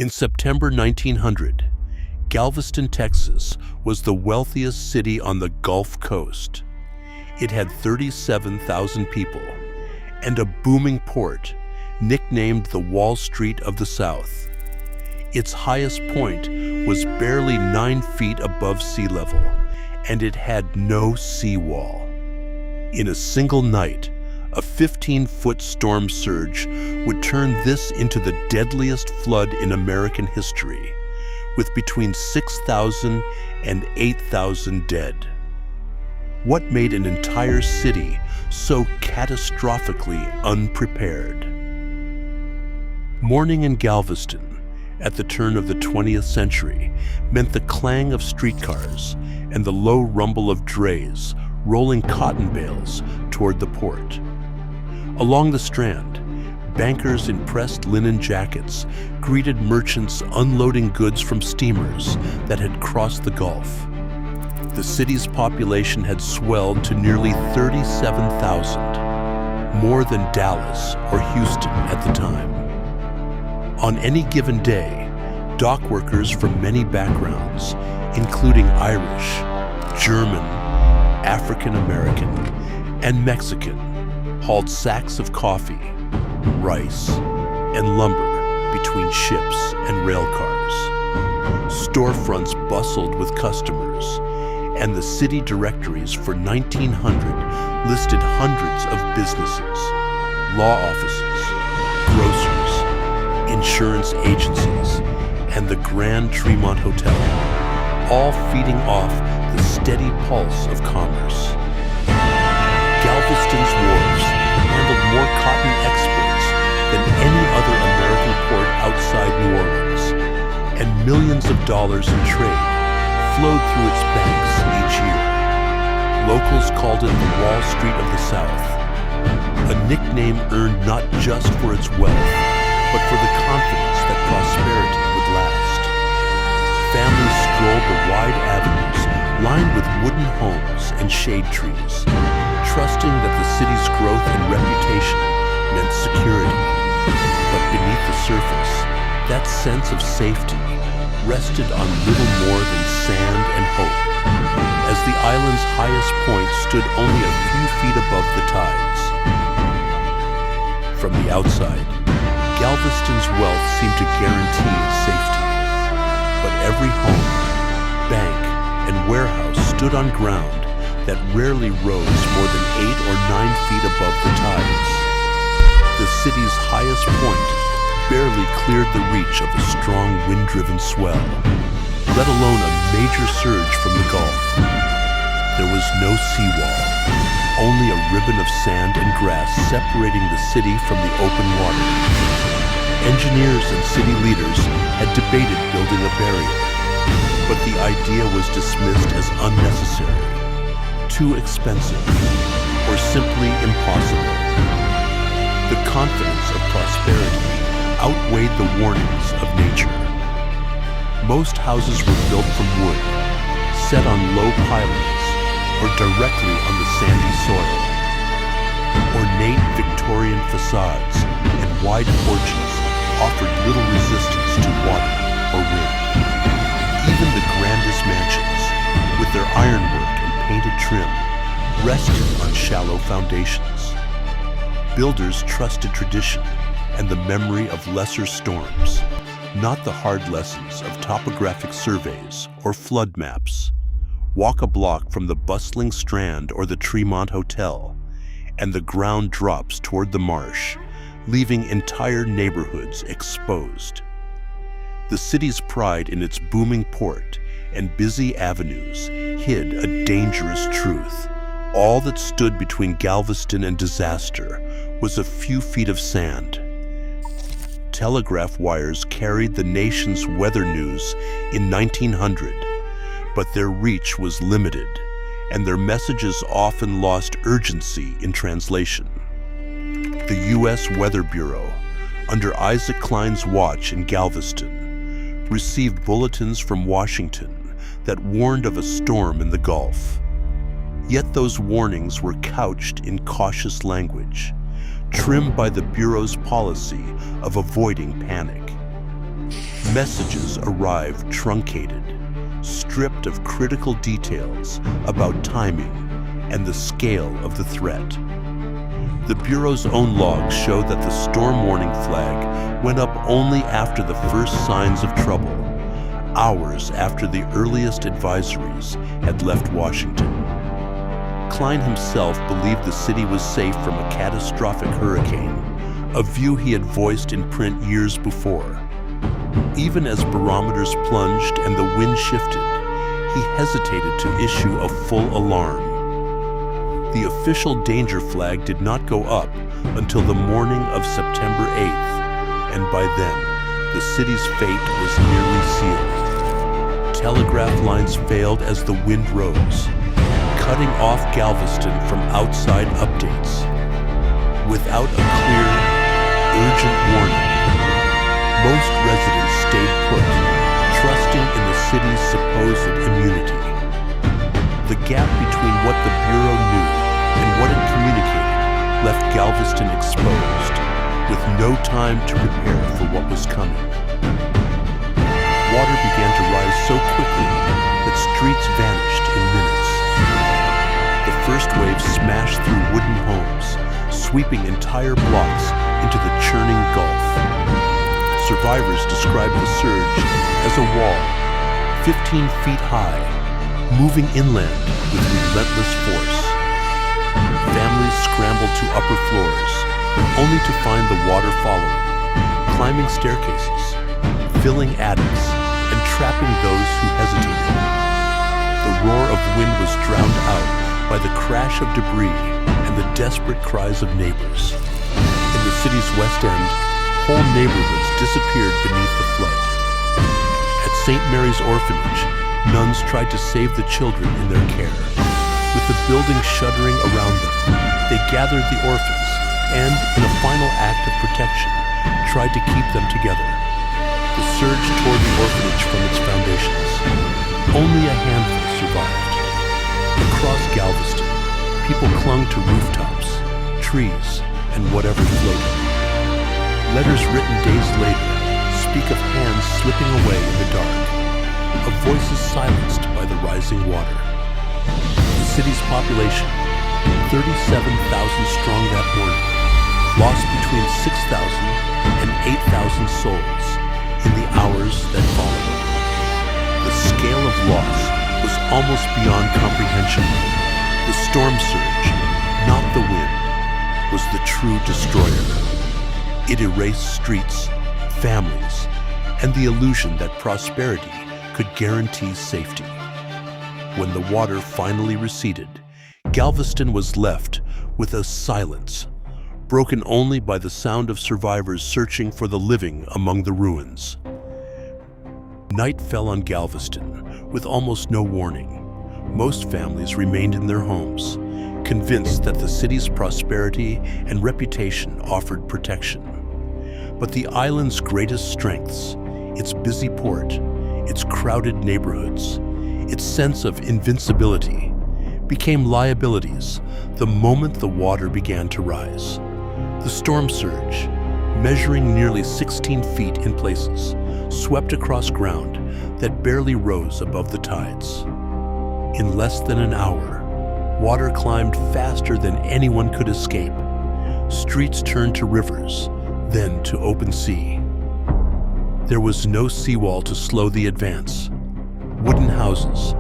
In September 1900, Galveston, Texas was the wealthiest city on the Gulf Coast. It had 37,000 people and a booming port nicknamed the Wall Street of the South. Its highest point was barely 9 feet above sea level, and it had no seawall. In a single night, a 15-foot storm surge would turn this into the deadliest flood in American history, with between 6,000 and 8,000 dead. What made an entire city so catastrophically unprepared? Morning in Galveston at the turn of the 20th century meant the clang of streetcars and the low rumble of drays rolling cotton bales toward the port. Along the Strand, bankers in pressed linen jackets greeted merchants unloading goods from steamers that had crossed the Gulf. The city's population had swelled to nearly 37,000, more than Dallas or Houston at the time. On any given day, dock workers from many backgrounds, including Irish, German, African American, and Mexican, hauled sacks of coffee, rice, and lumber between ships and rail cars. Storefronts bustled with customers, and the city directories for 1900 listed hundreds of businesses, law offices, grocers, insurance agencies, and the Grand Tremont Hotel, all feeding off the steady pulse of commerce. Galveston's wharves handled more cotton exports than any other American port outside New Orleans, and millions of dollars in trade flowed through its banks each year. Locals called it the Wall Street of the South, a nickname earned not just for its wealth, but for the confidence that prosperity would last. Families strolled the wide avenues lined with wooden homes and shade trees, trusting that the city's growth and reputation meant security. But beneath the surface, that sense of safety rested on little more than sand and hope, as the island's highest point stood only a few feet above the tides. From the outside, Galveston's wealth seemed to guarantee its safety, but every home, bank, and warehouse stood on ground that rarely rose more than 8 or 9 feet above the tides. The city's highest point barely cleared the reach of a strong wind-driven swell, let alone a major surge from the Gulf. There was no seawall, only a ribbon of sand and grass separating the city from the open water. Engineers and city leaders had debated building a barrier, but the idea was dismissed as unnecessary, too expensive, or simply impossible. The confidence of prosperity outweighed the warnings of nature. Most houses were built from wood, set on low pylons, or directly on the sandy soil. Ornate Victorian facades and wide porches offered little resistance to water or wind. Even the grandest mansions, with their ironwork and painted trim, rested on shallow foundations. Builders trusted tradition and the memory of lesser storms, not the hard lessons of topographic surveys or flood maps. Walk a block from the bustling Strand or the Tremont Hotel, and the ground drops toward the marsh, leaving entire neighborhoods exposed. The city's pride in its booming port and busy avenues hid a dangerous truth. All that stood between Galveston and disaster was a few feet of sand. Telegraph wires carried the nation's weather news in 1900, but their reach was limited, and their messages often lost urgency in translation. The U.S. Weather Bureau, under Isaac Klein's watch in Galveston, received bulletins from Washington that warned of a storm in the Gulf. Yet those warnings were couched in cautious language, trimmed by the Bureau's policy of avoiding panic. Messages arrive truncated, stripped of critical details about timing and the scale of the threat. The Bureau's own logs show that the storm warning flag went up only after the first signs of trouble, hours after the earliest advisories had left Washington. Klein himself believed the city was safe from a catastrophic hurricane, a view he had voiced in print years before. Even as barometers plunged and the wind shifted, he hesitated to issue a full alarm. The official danger flag did not go up until the morning of September 8th, and by then, the city's fate was nearly sealed. Telegraph lines failed as the wind rose, cutting off Galveston from outside updates. Without a clear, urgent warning, most residents stayed put, trusting in the city's supposed immunity. The gap between what the Bureau knew and what it communicated left Galveston exposed, with no time to prepare for what was coming. Water began to rise so quickly that streets vanished in minutes. The first wave smashed through wooden homes, sweeping entire blocks into the churning gulf. Survivors described the surge as a wall, 15 feet high, moving inland with relentless force. Families scrambled to upper floors, only to find the water following, climbing staircases, filling attics, and trapping those who hesitated. The roar of wind was drowned out by the crash of debris and the desperate cries of neighbors. In the city's west end, whole neighborhoods disappeared beneath the flood. At St. Mary's Orphanage, nuns tried to save the children in their care. With the building shuddering around them, they gathered the orphans and, in a final act of protection, tried to keep them together. The surge tore the orphanage from its foundations. Only a handful survived. Across Galveston, people clung to rooftops, trees, and whatever floated. Letters written days later speak of hands slipping away in the dark, of voices silenced by the rising water. The city's population, 37,000 strong that morning, lost between 6,000 and 8,000 souls in the hours that followed. The scale of loss was almost beyond comprehension. The storm surge, not the wind, was the true destroyer. It erased streets, families, and the illusion that prosperity could guarantee safety. When the water finally receded, Galveston was left with a silence, broken only by the sound of survivors searching for the living among the ruins. Night fell on Galveston with almost no warning. Most families remained in their homes, convinced that the city's prosperity and reputation offered protection. But the island's greatest strengths, its busy port, its crowded neighborhoods, its sense of invincibility, became liabilities the moment the water began to rise. The storm surge, measuring nearly 16 feet in places, swept across ground that barely rose above the tides. In less than an hour, water climbed faster than anyone could escape. Streets turned to rivers, then to open sea. There was no seawall to slow the advance. Wooden houses,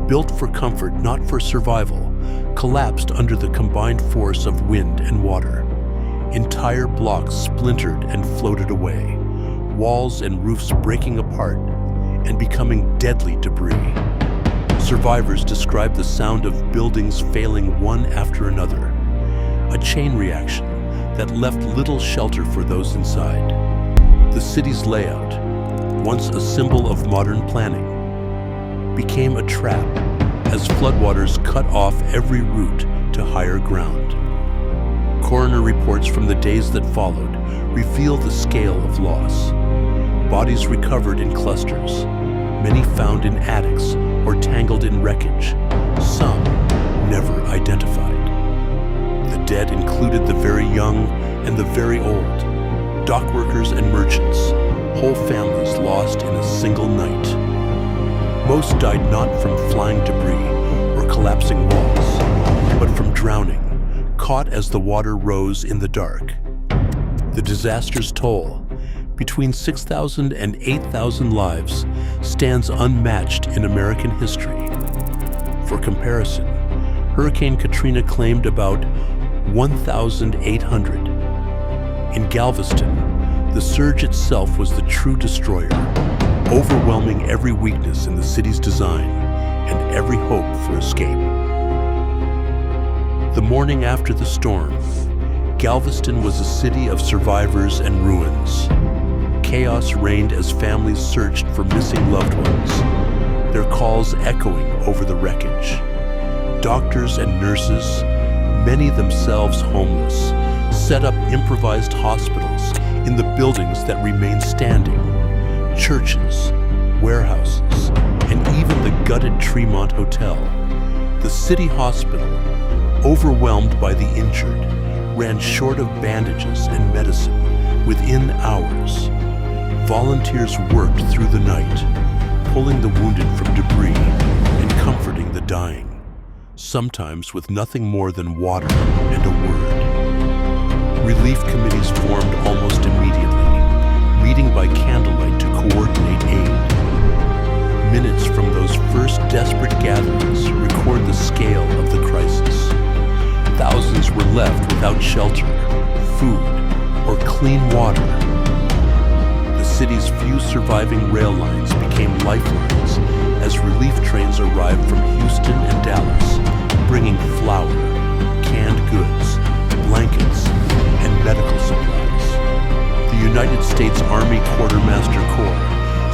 built for comfort, not for survival, collapsed under the combined force of wind and water. Entire blocks splintered and floated away, walls and roofs breaking apart and becoming deadly debris. Survivors described the sound of buildings failing one after another, a chain reaction that left little shelter for those inside. The city's layout, once a symbol of modern planning, became a trap as floodwaters cut off every route to higher ground. Coroner reports from the days that followed reveal the scale of loss. Bodies recovered in clusters, many found in attics or tangled in wreckage, some never identified. The dead included the very young and the very old, dock workers and merchants, whole families lost in a single night. Most died not from flying debris or collapsing walls, but from drowning, caught as the water rose in the dark. The disaster's toll, between 6,000 and 8,000 lives, stands unmatched in American history. For comparison, Hurricane Katrina claimed about 1,800. In Galveston, the surge itself was the true destroyer, overwhelming every weakness in the city's design and every hope for escape. The morning after the storm, Galveston was a city of survivors and ruins. Chaos reigned as families searched for missing loved ones, their calls echoing over the wreckage. Doctors and nurses, many themselves homeless, set up improvised hospitals in the buildings that remain standing. Churches, warehouses, and even the gutted Tremont Hotel. The city hospital, overwhelmed by the injured, ran short of bandages and medicine within hours. Volunteers worked through the night, pulling the wounded from debris and comforting the dying, sometimes with nothing more than water and a word. Relief committees formed almost immediately, meeting by candlelight to coordinate aid. Minutes from those first desperate gatherings record the scale of the crisis. Thousands were left without shelter, food, or clean water. The city's few surviving rail lines became lifelines as relief trains arrived from Houston and Dallas, bringing flour, canned goods, blankets, and medical supplies. The United States Army Quartermaster Corps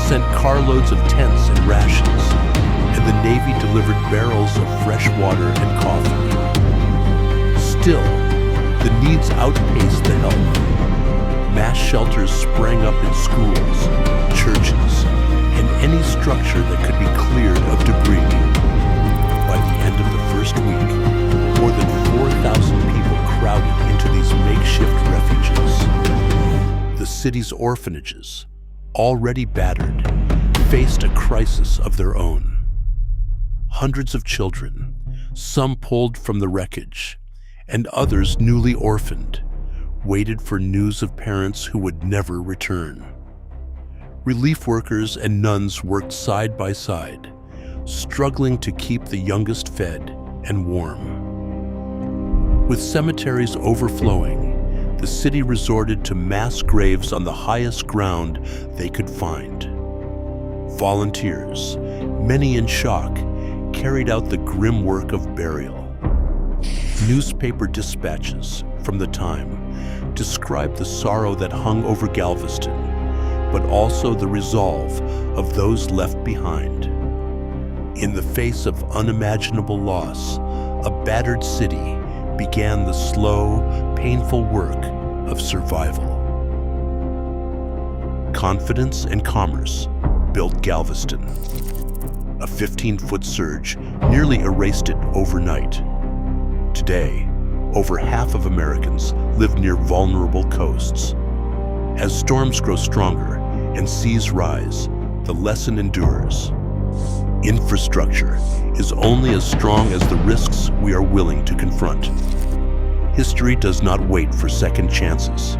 sent carloads of tents and rations, and the Navy delivered barrels of fresh water and coffee. Still, the needs outpaced the help. Mass shelters sprang up in schools, churches, and any structure that could be cleared of debris. By the end of the first week, more than 4,000 people crowded into these makeshift refuges. The city's orphanages, already battered, faced a crisis of their own. Hundreds of children, some pulled from the wreckage, and others newly orphaned, waited for news of parents who would never return. Relief workers and nuns worked side by side, struggling to keep the youngest fed and warm. With cemeteries overflowing, the city resorted to mass graves on the highest ground they could find. Volunteers, many in shock, carried out the grim work of burial. Newspaper dispatches from the time described the sorrow that hung over Galveston, but also the resolve of those left behind. In the face of unimaginable loss, a battered city began the slow, painful work of survival. Confidence and commerce built Galveston. A 15-foot surge nearly erased it overnight. Today, over half of Americans live near vulnerable coasts. As storms grow stronger and seas rise, the lesson endures. Infrastructure is only as strong as the risks we are willing to confront. History does not wait for second chances.